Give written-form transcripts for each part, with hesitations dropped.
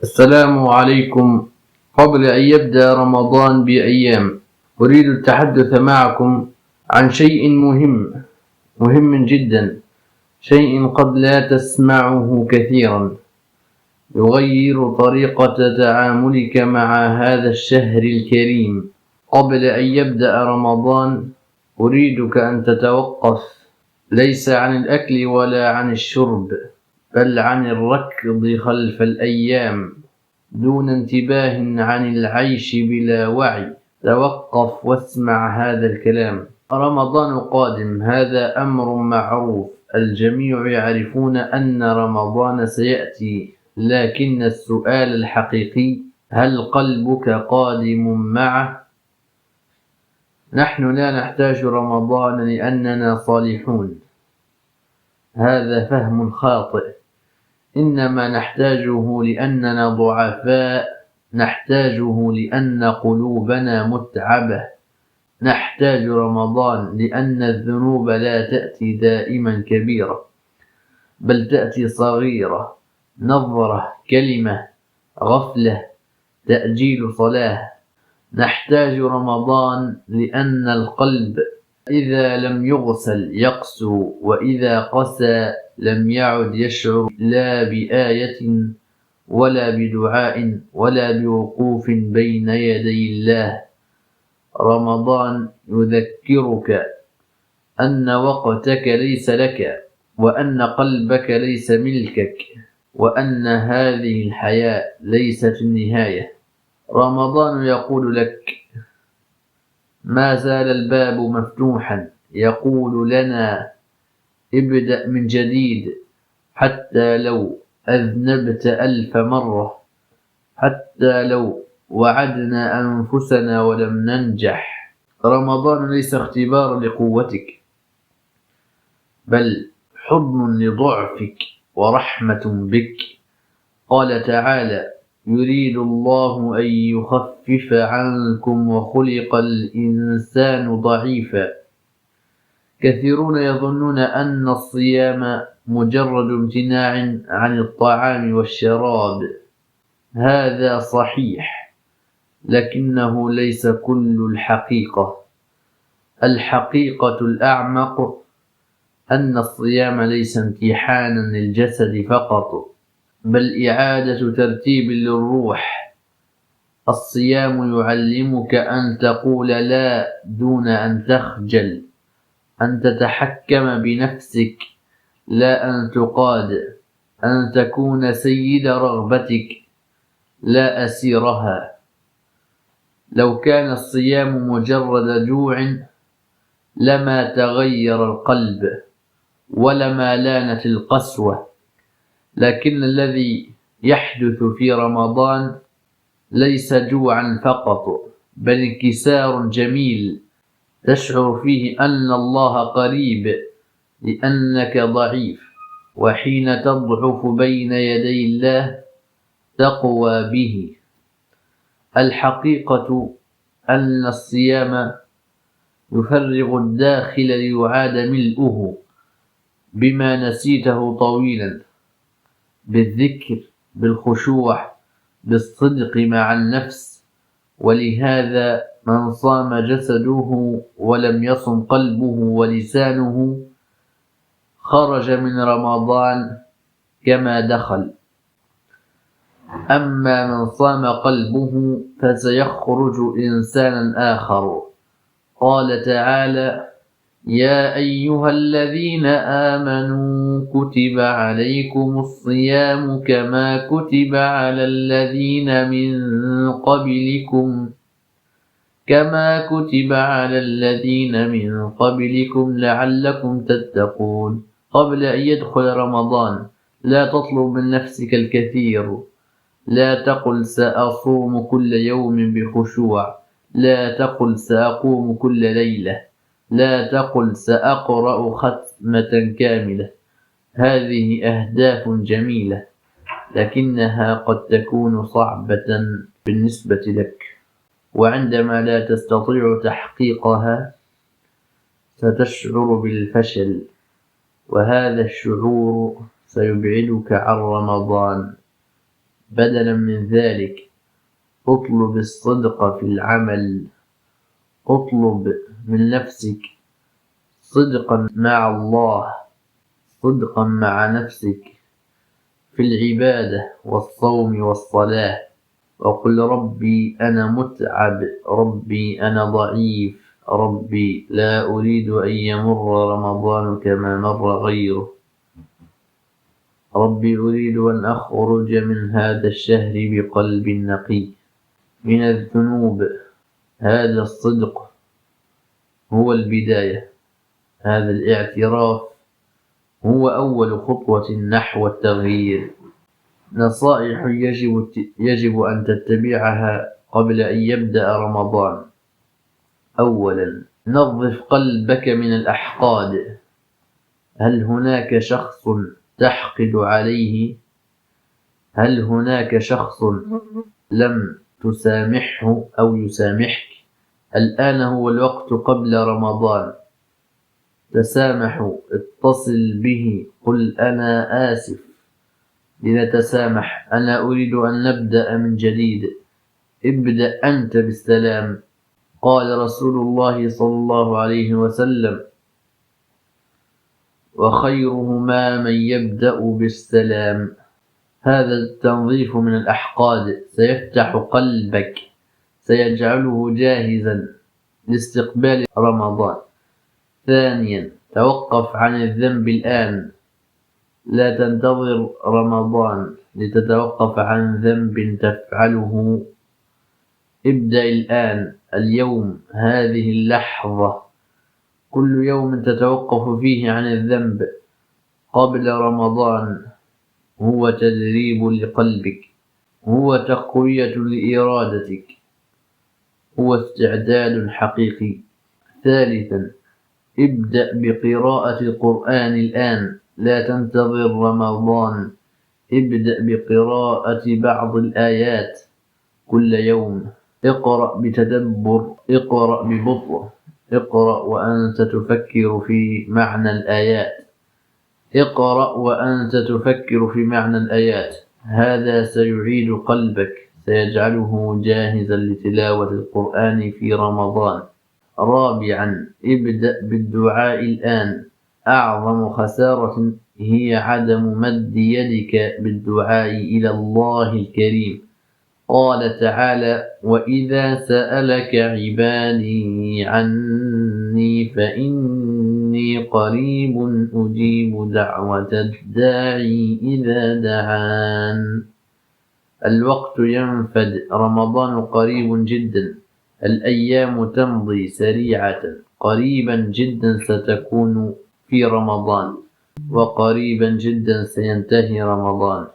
السلام عليكم. قبل أن يبدأ رمضان بأيام أريد التحدث معكم عن شيء مهم جدا، شيء قد لا تسمعه كثيرا، يغير طريقة تعاملك مع هذا الشهر الكريم. قبل أن يبدأ رمضان أريدك أن تتوقف، ليس عن الأكل ولا عن الشرب، بل عن الركض خلف الأيام دون انتباه عن العيش بلا وعي. توقف واسمع هذا الكلام. رمضان قادم، هذا أمر معروف، الجميع يعرفون أن رمضان سيأتي، لكن السؤال الحقيقي: هل قلبك قادم معه؟ نحن لا نحتاج رمضان لأننا صالحون، هذا فهم خاطئ، إنما نحتاجه لأننا ضعفاء، نحتاجه لأن قلوبنا متعبة، نحتاج رمضان لأن الذنوب لا تأتي دائما كبيرة، بل تأتي صغيرة، نظرة، كلمة، غفلة، تأجيل صلاة. نحتاج رمضان لأن القلب إذا لم يغسل يقسو، وإذا قسى لم يعد يشعر لا بآية ولا بدعاء ولا بوقوف بين يدي الله. رمضان يذكرك أن وقتك ليس لك، وأن قلبك ليس ملكك، وأن هذه الحياة ليست النهاية. رمضان يقول لك: ما زال الباب مفتوحا، يقول لنا: ابدأ من جديد، حتى لو أذنبت 1000 مرة، حتى لو وعدنا أنفسنا ولم ننجح. رمضان ليس اختبار لقوتك، بل حضن لضعفك ورحمة بك. قال تعالى: يريد الله أن يخفف عنكم وخلق الإنسان ضعيفا. كثيرون يظنون أن الصيام مجرد امتناع عن الطعام والشراب، هذا صحيح، لكنه ليس كل الحقيقة. الحقيقة الأعمق أن الصيام ليس امتحانا للجسد فقط، بل إعادة ترتيب للروح. الصيام يعلمك أن تقول لا دون أن تخجل، أن تتحكم بنفسك لا أن تقاد، أن تكون سيد رغبتك لا أسيرها. لو كان الصيام مجرد جوع لما تغير القلب ولما لانت القسوة، لكن الذي يحدث في رمضان ليس جوعا فقط، بل انكسار جميل تشعر فيه أن الله قريب لأنك ضعيف، وحين تضعف بين يدي الله تقوى به. الحقيقة أن الصيام يفرغ الداخل ليعاد ملؤه بما نسيته طويلا، بالذكر، بالخشوع، بالصدق مع النفس. ولهذا من صام جسده ولم يصم قلبه ولسانه خرج من رمضان كما دخل، أما من صام قلبه فسيخرج إنسانا آخر. قال تعالى: يا أيها الذين آمنوا كتب عليكم الصيام كما كتب على الذين من قبلكم لعلكم تتقون. قبل أن يدخل رمضان لا تطلب من نفسك الكثير، لا تقل سأصوم كل يوم بخشوع، لا تقل سأقوم كل ليلة، لا تقل سأقرأ ختمة كاملة. هذه أهداف جميلة، لكنها قد تكون صعبة بالنسبة لك، وعندما لا تستطيع تحقيقها ستشعر بالفشل، وهذا الشعور سيبعدك عن رمضان. بدلا من ذلك اطلب الصدق في العمل. اطلب من نفسك صدقا مع الله، صدقا مع نفسك في العبادة والصوم والصلاة، وقل ربي أنا متعب، ربي أنا ضعيف، ربي لا أريد أن يمر رمضان كما مر غيره، ربي أريد أن أخرج من هذا الشهر بقلب نقي من الذنوب. هذا الصدق هو البداية، هذا الاعتراف هو أول خطوة نحو التغيير. نصائح يجب أن تتبعها قبل أن يبدأ رمضان. أولا، نظف قلبك من الأحقاد. هل هناك شخص تحقد عليه؟ هل هناك شخص لم تسامحه أو يسامحك؟ الآن هو الوقت قبل رمضان، تسامحوا، اتصل به، قل أنا آسف، لنتسامح، أنا أريد أن نبدأ من جديد، ابدأ أنت بالسلام. قال رسول الله صلى الله عليه وسلم: وخيرهما من يبدأ بالسلام. هذا التنظيف من الأحقاد سيفتح قلبك، سيجعله جاهزا لاستقبال رمضان. ثانيا، توقف عن الذنب الآن، لا تنتظر رمضان لتتوقف عن ذنب تفعله. ابدأ الآن، اليوم، هذه اللحظة، كل يوم تتوقف فيه عن الذنب قبل رمضان هو تدريب لقلبك، هو تقوية لإرادتك، هو استعداد حقيقي. ثالثا، ابدأ بقراءة القرآن الآن، لا تنتظر رمضان، ابدأ بقراءة بعض الآيات كل يوم. اقرأ بتدبر، اقرأ ببطء، اقرأ وأنت تفكر في معنى الآيات، اقرأ وأنت تفكر في معنى الآيات. هذا سيعيد قلبك، سيجعله جاهزا لتلاوة القرآن في رمضان. رابعا، ابدأ بالدعاء الآن. أعظم خسارة هي عدم مد يدك بالدعاء إلى الله الكريم. قال تعالى: وإذا سألك عبادي عني فإني قريب أجيب دعوة الداعي إذا دعان. الوقت ينفد، رمضان قريب جدا، الأيام تمضي سريعة، قريبا جدا ستكون في رمضان، وقريبا جدا سينتهي رمضان،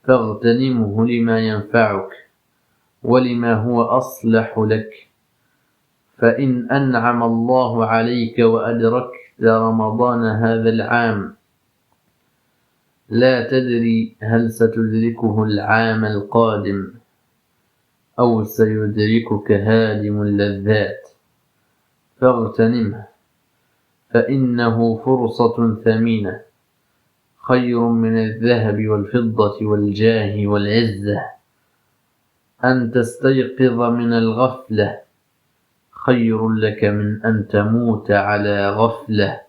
فاغتنمه لما ينفعك ولما هو أصلح لك. فإن أنعم الله عليك وأدركت رمضان هذا العام، لا تدري هل ستدركه العام القادم أو سيدركك هادم اللذات، فاغتنمه، فإنه فرصة ثمينة، خير من الذهب والفضة والجاه والعزة. أن تستيقظ من الغفلة خير لك من أن تموت على غفلة.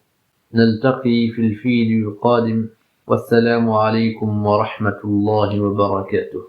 نلتقي في الفيديو القادم، والسلام عليكم ورحمة الله وبركاته.